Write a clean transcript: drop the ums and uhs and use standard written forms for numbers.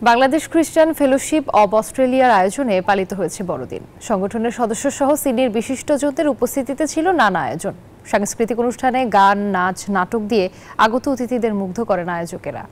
বাংলাদেশ খ্রিস্টান fellowship of অস্ট্রেলিয়ার আয়োজনে পালিত হয়েছে বড়দিন। সংগঠনের সদস্যসহ সিনিয়র বিশিষ্টজনদের উপস্থিতিতে ছিল নানা আয়োজন। সাংস্কৃতিক অনুষ্ঠানে গান, নাচ, নাটক দিয়ে আগত অতিথিদের মুগ্ধ করেন আয়োজকেরা।